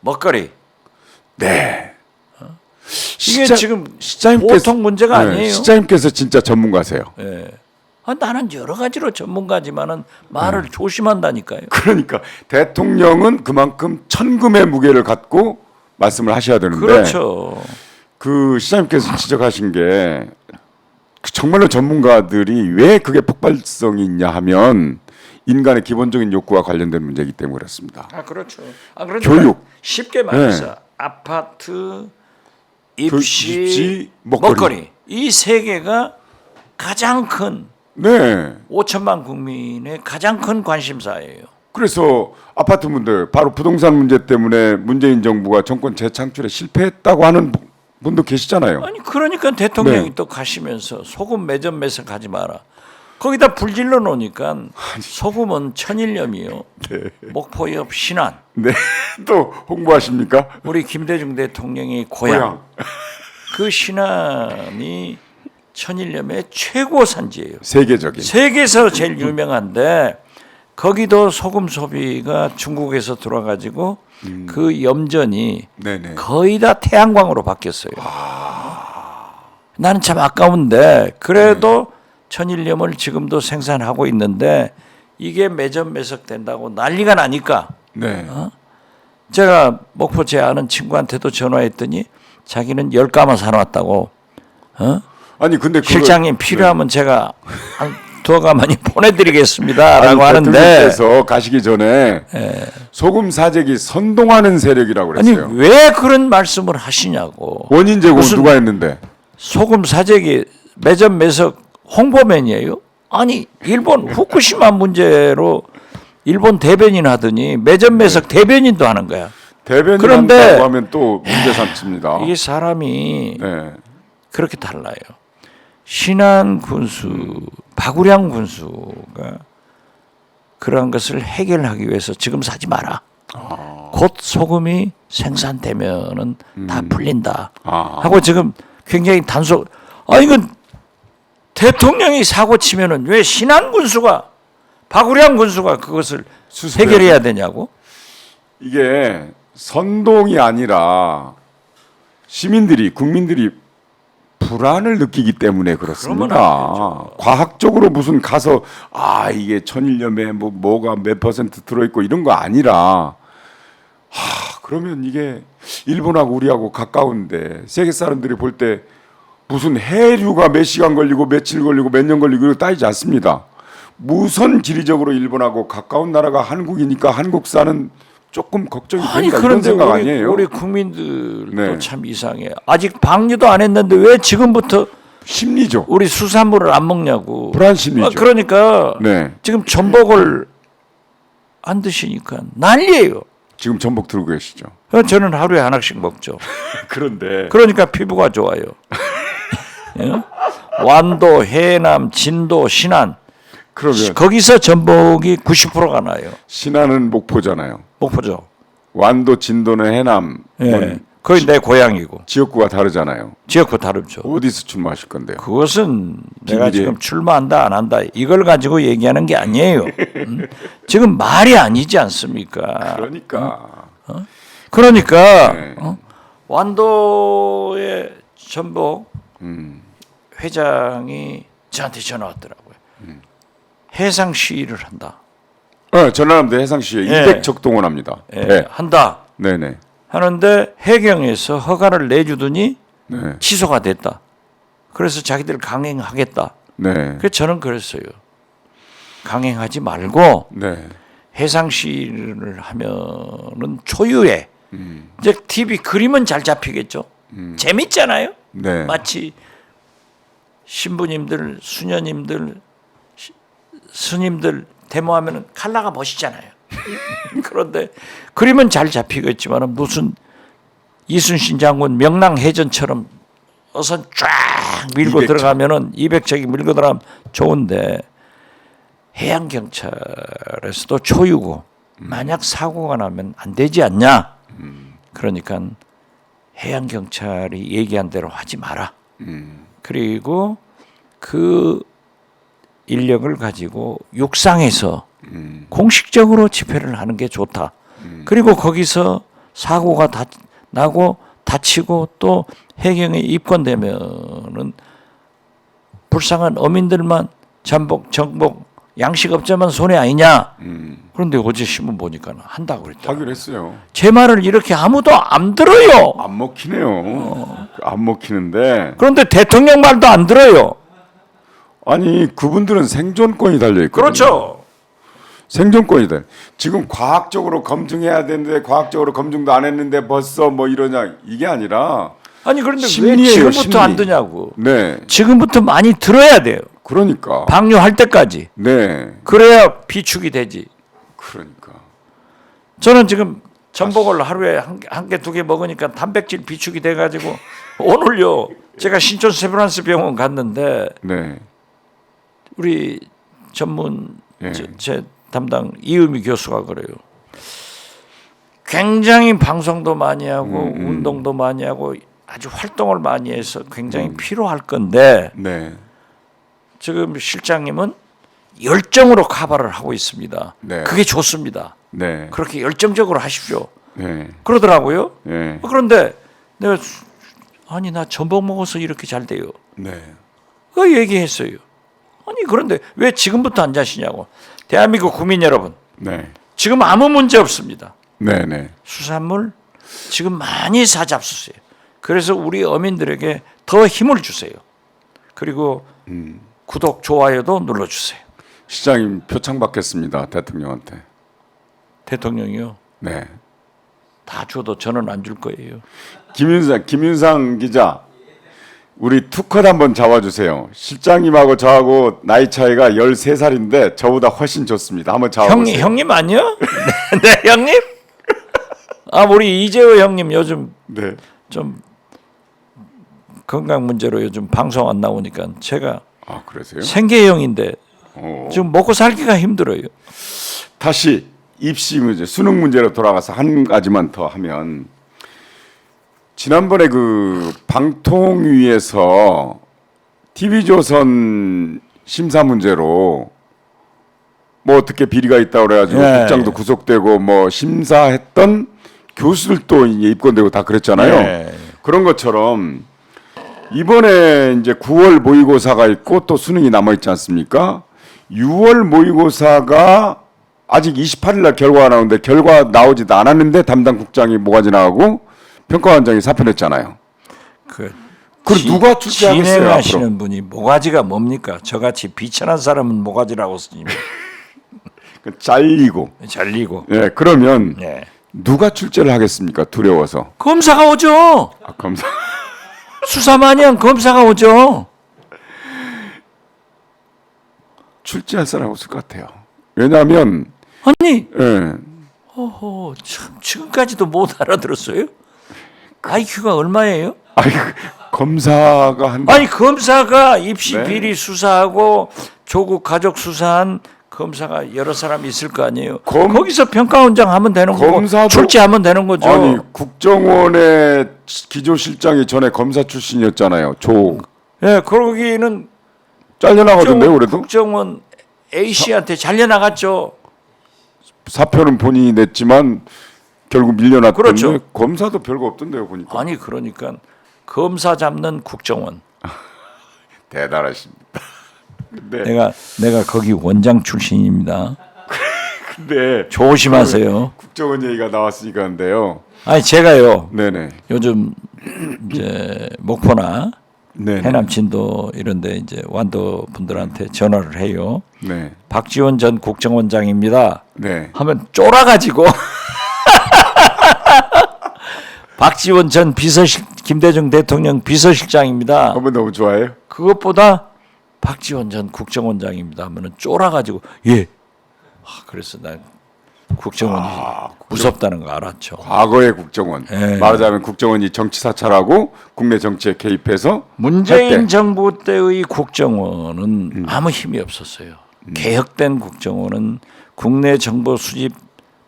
먹거리. 네. 이게 지금 시장님께서, 보통 문제가 아니에요. 시장님께서 진짜 전문가세요. 예. 나는 여러 가지로 전문가지만은 말을 조심한다니까요. 그러니까 대통령은 그만큼 천금의 무게를 갖고 말씀을 하셔야 되는데 그렇죠. 그 시장님께서 지적하신 게 정말로 전문가들이 왜 그게 폭발성이 있냐 하면 인간의 기본적인 욕구와 관련된 문제이기 때문에 그렇습니다. 그렇죠. 그러니까 교육. 쉽게 말해서 아파트, 입시, 먹거리 이 세 개가 가장 큰 네. 5천만 국민의 가장 큰 관심사예요. 그래서 아파트 문제, 바로 부동산 문제 때문에 문재인 정부가 정권 재창출에 실패했다고 하는 분도 계시잖아요. 아니 그러니까 대통령이 네. 또 가시면서 소금 매점 매석하지 마라. 거기다 불질러 놓으니까 소금은 천일염이요. 네. 목포 옆 신안. 네. 또 홍보하십니까? 우리 김대중 대통령의 고향. 그 신안이 천일염의 최고 산지예요. 세계적인. 세계에서 제일 유명한데 거기도 소금 소비가 중국에서 들어와가지고 그 염전이 네네. 거의 다 태양광으로 바뀌었어요. 나는 참 아까운데 그래도 천일염을 지금도 생산하고 있는데 이게 매점 매석된다고 난리가 나니까 네. 제가 목포 제 아는 친구한테도 전화했더니 자기는 10가마 사놨다고. 아니 근데 실장님 필요하면 제가 한 2가마니 보내드리겠습니다라고 하는데 대통령께서 가시기 전에 소금 사재기 선동하는 세력이라고 아니 그랬어요. 왜 그런 말씀을 하시냐고. 원인 제공 무슨 누가 했는데? 소금 사재기 매점 매석 홍보맨이에요? 아니 일본 후쿠시마 문제로 일본 대변인 하더니 매점 매석 대변인도 하는 거야. 대변인 그런데 한다고 하면 또 문제 삼습니다. 이게 사람이 네. 그렇게 달라요. 신안 군수, 박우량 군수가 그러한 것을 해결하기 위해서 지금 사지 마라. 곧 소금이 생산되면은 다 풀린다. 하고 지금 굉장히 단속. 이건 대통령이 사고 치면은 왜 신안 군수가 박우량 군수가 그것을 해결해야 되냐고? 이게 선동이 아니라 시민들이 국민들이 불안을 느끼기 때문에 그렇습니다. 과학적으로 무슨 가서 이게 천일염에 뭐가 몇 퍼센트 들어있고 이런 거 아니라 그러면 이게 일본하고 우리하고 가까운데 세계 사람들이 볼 때 무슨 해류가 몇 시간 걸리고 며칠 걸리고 몇 년 걸리고 이런 거 따지지 않습니다. 무선 지리적으로 일본하고 가까운 나라가 한국이니까 한국사는 조금 걱정이 된다 이런 생각 아니에요? 우리 국민들도 네. 참 이상해. 아직 방류도 안 했는데 왜 지금부터 심리죠. 우리 수산물을 안 먹냐고. 불안 심리죠. 그러니까 네. 지금 전복을 안 드시니까 난리예요. 지금 전복 들고 계시죠. 저는 하루에 하나씩 먹죠. 그런데 그러니까 피부가 좋아요. 예? 완도, 해남, 진도, 신안. 그러면 거기서 전복이 90%가 나요. 신안은 목포잖아요. 목포죠. 완도, 진도는 해남. 예. 거의 내 고향이고. 지역구가 다르잖아요. 지역구 다르죠. 어디서 출마하실 건데요? 그것은 내가 비밀이에요. 지금 출마한다 안 한다 이걸 가지고 얘기하는 게 아니에요. 지금 말이 아니지 않습니까? 그러니까 네. 완도의 전복 회장이 저한테 전화 왔더라고요. 해상 시위를 한다. 전라남도 해상시에 200척 동원합니다. 한다. 네네. 하는데 해경에서 허가를 내주더니 네. 취소가 됐다. 그래서 자기들 강행하겠다. 네. 그래서 저는 그랬어요. 강행하지 말고 네. 해상 시위를 하면은 초유의 이제 TV 그림은 잘 잡히겠죠. 재밌잖아요. 네. 마치 신부님들, 수녀님들, 스님들 데모하면은 칼라가 멋있잖아요. 그런데 그림은 잘 잡히겠지만 무슨 이순신 장군 명랑해전처럼 어선 쫙 밀고 200척. 들어가면은 200척이 밀고 들어가면 좋은데 해양 경찰에서도 초유고 만약 사고가 나면 안 되지 않냐? 그러니까 해양 경찰이 얘기한 대로 하지 마라. 그리고 그 인력을 가지고 육상에서 공식적으로 집회를 하는 게 좋다. 그리고 거기서 사고가 나고 다치고 또 해경에 입건되면은 불쌍한 어민들만 잠복, 정복, 양식업자만 손해 아니냐. 그런데 어제 신문 보니까 한다고 그랬다. 하기로 했어요. 제 말을 이렇게 아무도 안 들어요. 안 먹히네요. 안 먹히는데 그런데 대통령 말도 안 들어요. 아니 그분들은 생존권이 달려 있거든요. 그렇죠. 생존권이다. 지금 과학적으로 검증해야 되는데 과학적으로 검증도 안 했는데 벌써 뭐 이러냐 이게 아니라 아니 그런데 왜 심리예요, 지금부터 심리. 안 드냐고. 네. 지금부터 많이 들어야 돼요. 그러니까. 방류할 때까지. 네. 그래야 비축이 되지. 그러니까. 저는 지금 전복을 하루에 한 개, 두 개 먹으니까 단백질 비축이 돼가지고 오늘요 제가 신촌 세브란스 병원 갔는데 네. 우리 전문 예. 제 담당 이은미 교수가 그래요. 굉장히 방송도 많이 하고 운동도 많이 하고 아주 활동을 많이 해서 굉장히 필요할 건데 네. 지금 실장님은 열정으로 카바를 하고 있습니다. 네. 그게 좋습니다. 네. 그렇게 열정적으로 하십시오. 네. 그러더라고요. 네. 그런데 내가 아니 나 전복 먹어서 이렇게 잘 돼요. 네. 그 얘기했어요. 아니 그런데 왜 지금부터 안 자시냐고. 대한민국 국민 여러분, 네. 지금 아무 문제 없습니다. 네. 네. 수산물 지금 많이 사잡수세요. 그래서 우리 어민들에게 더 힘을 주세요. 그리고 구독, 좋아요도 눌러주세요. 시장님 표창 받겠습니다. 대통령한테. 대통령이요. 네. 다 줘도 저는 안 줄 거예요. 김윤상 기자, 우리 투컷 한번 잡아주세요. 실장님하고 저하고 나이 차이가 13살인데 저보다 훨씬 좋습니다. 한번 잡아보세요. 형님 아니요? 네, 형님? 아, 우리 이재호 형님 요즘 네. 좀 건강 문제로 요즘 방송 안 나오니까 제가 아 그러세요? 생계형인데 지금 먹고 살기가 힘들어요. 다시 입시 문제, 수능 문제로 돌아가서 한 가지만 더 하면 지난번에 그 방통위에서 TV조선 심사 문제로 뭐 어떻게 비리가 있다고 그래가지고 예. 국장도 구속되고 뭐 심사했던 교수들도 이제 입건되고 다 그랬잖아요. 예. 그런 것처럼 이번에 이제 9월 모의고사가 있고 또 수능이 남아 있지 않습니까? 6월 모의고사가 아직 28일 날 결과가 나오는데 결과 나오지도 않았는데 담당 국장이 모가지 나가고 평가원장이 사표냈잖아요. 그걸 누가 출제하겠어요? 진행하시는 앞으로? 분이 모가지가 뭡니까? 저같이 비천한 사람은 모가지라고 쓰니까 잘리고. 잘리고. 예, 그러면 네. 누가 출제를 하겠습니까? 두려워서. 검사가 오죠. 아, 검사. 수사마냥 검사가 오죠. 출제할 사람 없을 것 같아요. 왜냐하면 아니, 예, 참 지금까지도 못 알아들었어요? IQ가 얼마예요? 아니 검사가 한다. 아니 검사가 입시 네. 비리 수사하고 조국 가족 수사한 검사가 여러 사람 있을 거 아니에요. 거기서 평가원장 하면 되는 거고 검사도- 출제하면 되는 거죠. 아니 국정원의 기조실장이 전에 검사 출신이었잖아요. 조 예, 거기는 잘려나가던데요, 그래도 국정원 A씨한테 잘려나갔죠. 사표는 본인이 냈지만 결국 밀려났던데 그렇죠. 검사도 별거 없던데요, 보니까. 아니 그러니까 검사 잡는 국정원. 대단하십니다. 근데 내가 거기 원장 출신입니다. 근데 조심하세요. 국정원 얘기가 나왔으니까 근데요. 아니 제가요 네네. 요즘 이제 목포나 네. 해남 진도 이런데 이제 완도 분들한테 전화를 해요. 네. 박지원 전 국정원장입니다. 네. 하면 쫄아가지고 박지원 전 김대중 대통령 비서실장입니다. 한번 너무 좋아해요. 그것보다 박지원 전 국정원장입니다 하면은 쫄아가지고 예. 그래서 난 국정원이 무섭다는 거 알았죠. 과거의 국정원. 예. 말하자면 국정원이 정치 사찰하고 국내 정치에 개입해서 문재인 했대. 정부 때의 국정원은 아무 힘이 없었어요. 개혁된 국정원은 국내 정보 수집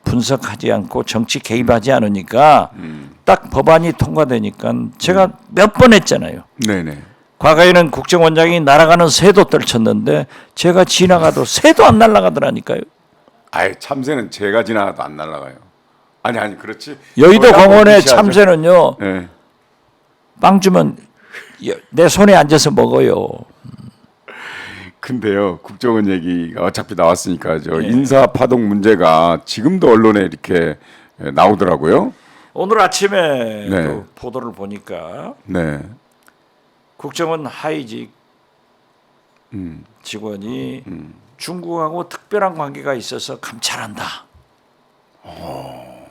분석하지 않고 정치 개입하지 않으니까 딱 법안이 통과되니까 제가 몇 번 했잖아요. 네네. 과거에는 국정원장이 날아가는 새도 떨쳤는데 제가 지나가도 새도 안 날아가더라니까요. 아예 참새는 제가 지나가도 안 날아가요. 아니 그렇지. 여의도 그걸 한번 공원에 무시하죠. 참새는요. 네. 빵 주면 내 손에 앉아서 먹어요. 근데요, 국정원 얘기가 어차피 나왔으니까 저 예. 인사 파동 문제가 지금도 언론에 이렇게 나오더라고요. 오늘 아침에 네. 또 보도를 보니까 네. 국정원 하이직 직원이 중국하고 특별한 관계가 있어서 감찰한다.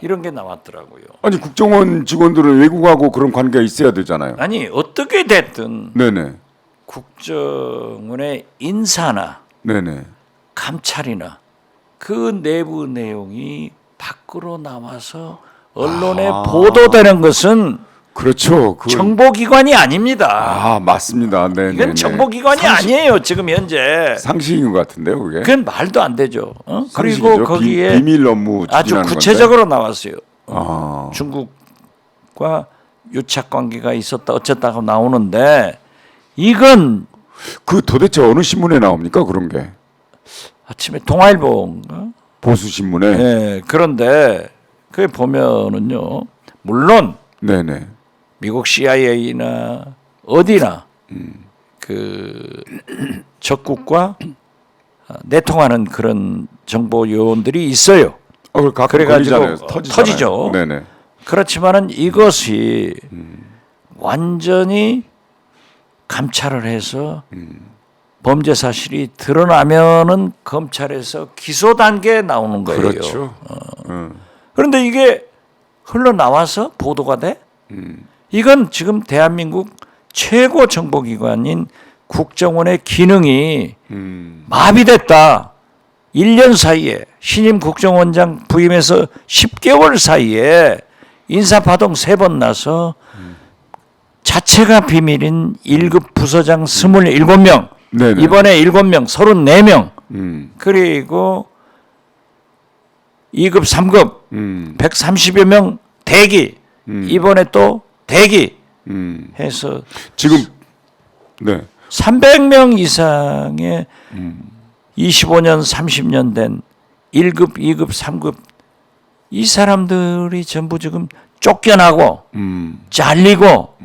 이런 게 나왔더라고요. 아니 국정원 직원들은 외국하고 그런 관계가 있어야 되잖아요. 아니 어떻게 됐든 네네. 국정원의 인사나 네네. 감찰이나 그 내부 내용이 밖으로 나와서 언론에 보도되는 것은 그렇죠. 정보기관이 아닙니다. 아 맞습니다. 네. 이건 정보기관이 아니에요. 지금 현재. 상식인 것 같은데요, 그게. 그건 말도 안 되죠. 그리고 상식이죠. 거기에 비밀 업무 아주 추진하는 구체적으로 나왔어요. 아. 중국과 유착 관계가 있었다 어쨌다고 나오는데 이건 그 도대체 어느 신문에 나옵니까 그런 게? 아침에 동아일보인가? 보수 신문에. 네, 그런데 그게 보면은요. 물론 네네. 미국 CIA나 어디나 그 적국과 내통하는 그런 정보 요원들이 있어요. 그래가지고 터지죠. 네네. 그렇지만은 이것이 완전히 감찰을 해서 범죄 사실이 드러나면은 검찰에서 기소 단계에 나오는 거예요. 그렇죠. 그런데 이게 흘러나와서 보도가 돼? 이건 지금 대한민국 최고 정보기관인 국정원의 기능이 마비됐다. 1년 사이에 신임 국정원장 부임해서 10개월 사이에 인사파동 3번 나서 자체가 비밀인 1급 부서장 27명, 네네. 이번에 7명, 34명, 그리고 2급, 3급 130여 명 대기, 이번에 또 대기 해서 지금 네. 300명 이상의 25년, 30년 된 1급, 2급, 3급 이 사람들이 전부 지금 쫓겨나고 잘리고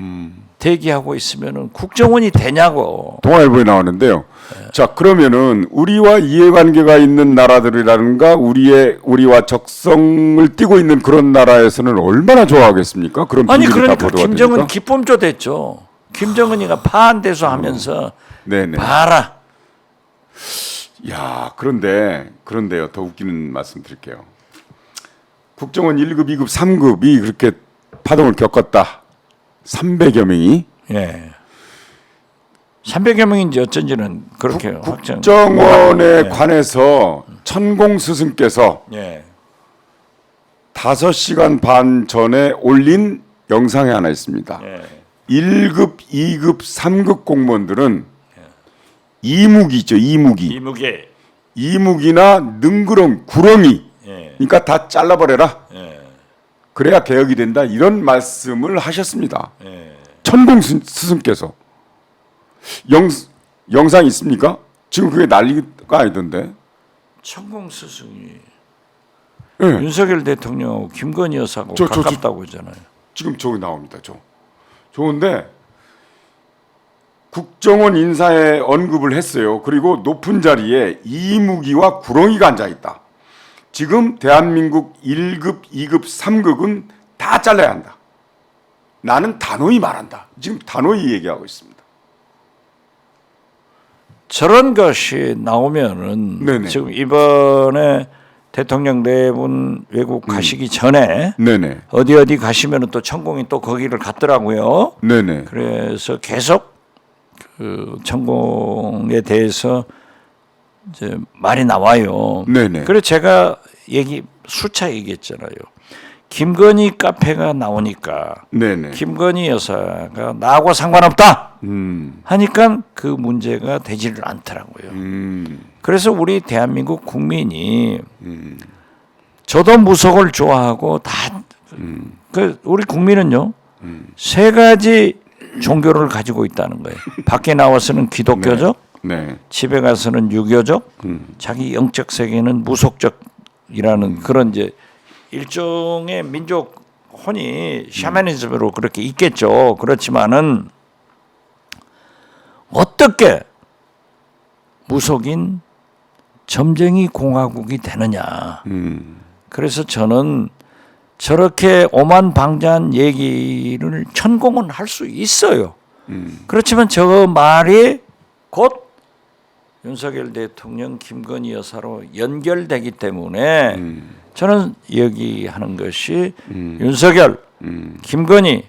대기하고 있으면은 국정원이 되냐고. 동아일보에 나왔는데요. 자 그러면은 우리와 이해관계가 있는 나라들이라든가 우리와 적성을 띠고 있는 그런 나라에서는 얼마나 좋아하겠습니까? 그런 아니 비밀이 그러니까 다 보도가 김정은 되니까? 기쁨조 됐죠. 김정은이가 파한대소하면서 네네. 봐라. 야 그런데요. 더 웃기는 말씀 드릴게요. 국정원 1급, 2급, 3급이 그렇게 파동을 겪었다. 300여 명이 예. 300여 명인지 어쩐지는 그렇게 확정. 국정원에 관해서 천공 스승께서 예. 5시간 반 전에 올린 영상이 하나 있습니다. 예. 1급, 2급, 3급 공무원들은 이무기 있죠. 이무기. 이무개. 이무기나 능그렁, 구렁이. 예. 그러니까 다 잘라버려라. 예. 그래야 개혁이 된다. 이런 말씀을 하셨습니다. 예. 천공 스승께서. 영상 있습니까? 지금 그게 난리가 아니던데. 천공 스승이 예. 윤석열 대통령하고 김건희 여사하고 가깝다고 하잖아요. 지금 저기 나옵니다. 좋은데 국정원 인사에 언급을 했어요. 그리고 높은 자리에 이무기와 구렁이가 앉아 있다. 지금 대한민국 1급, 2급, 3급은 다 잘라야 한다. 나는 단호히 말한다. 지금 단호히 얘기하고 있습니다. 저런 것이 나오면은 네네. 지금 이번에 대통령 네 분 외국 가시기 전에 네네. 어디 가시면은 또 천공이 또 거기를 갔더라고요. 네네. 그래서 계속 그 천공에 대해서 이제 말이 나와요. 네네. 그래서 제가 수차 얘기했잖아요. 김건희 카페가 나오니까 네네. 김건희 여사가 나하고 상관없다 하니까 그 문제가 되지를 않더라고요. 그래서 우리 대한민국 국민이 저도 무속을 좋아하고 그 우리 국민은요 3가지 종교를 가지고 있다는 거예요. 밖에 나와서는 기독교적, 네. 집에 가서는 유교적, 자기 영적 세계는 무속적이라는 그런 이제 일종의 민족 혼이 샤머니즘으로 그렇게 있겠죠. 그렇지만은 어떻게 무속인 점쟁이 공화국이 되느냐. 그래서 저는 저렇게 오만방자한 얘기를 천공은 할 수 있어요. 그렇지만 저 말이 곧 윤석열 대통령 김건희 여사로 연결되기 때문에 저는 얘기하는 것이 윤석열, 김건희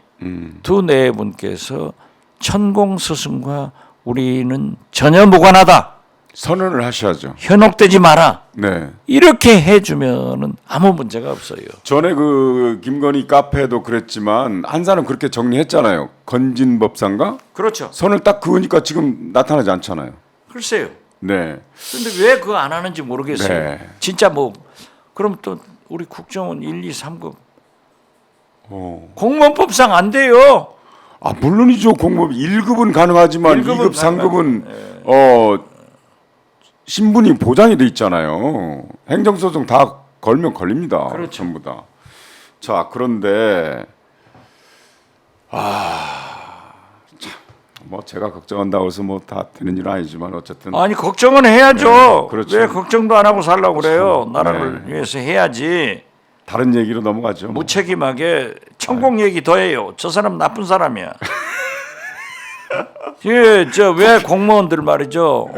두 네 분께서 천공 스승과 우리는 전혀 무관하다. 선언을 하셔야죠. 현혹되지 마라. 네. 이렇게 해주면은 아무 문제가 없어요. 전에 그 김건희 카페도 그랬지만 한사는 그렇게 정리했잖아요. 건진법상가 그렇죠. 선을 딱 그으니까 지금 나타나지 않잖아요. 글쎄요. 네. 근데 왜 그거 안 하는지 모르겠어요. 네. 진짜 뭐 그럼 또 우리 국정원 1, 2, 3급 공무원법상 안 돼요. 아 물론이죠. 공무원 1급은 가능하지만 1급은 2급, 3급은 신분이 보장이 돼 있잖아요. 행정소송 다 걸면 걸립니다. 그렇죠. 전부 다. 자 그런데 뭐 제가 걱정한다고 해서 뭐 다 되는 일은 아니지만 어쨌든 아니 걱정은 해야죠. 네, 그렇죠. 왜 걱정도 안 하고 살라고 그래요? 나라를 네. 위해서 해야지. 다른 얘기로 넘어가죠. 뭐. 무책임하게 천공 얘기 더 해요. 저 사람 나쁜 사람이야. 예, 저 왜 공무원들 말이죠.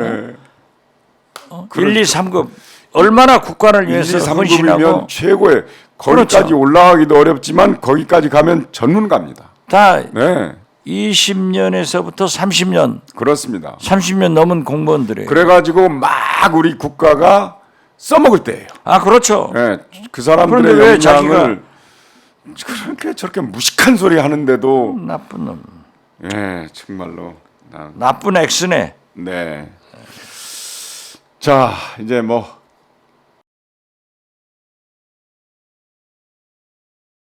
1, 2, 3급 얼마나 국가를 1, 2, 위해서 3급이면 헌신하고 최고의 거기까지 그렇죠. 올라가기도 어렵지만 거기까지 가면 전문가입니다. 다 네, 20년에서부터 30년, 그렇습니다. 30년 넘은 공무원들이에요. 그래가지고 막 우리 국가가 써먹을 때예요. 아, 그렇죠. 네, 그 그런데 사람들의 왜 영향을 그렇게 저렇게 무식한 소리 하는데도 나쁜 놈. 예, 정말로 나쁜 엑스네. 네. 자, 이제 뭐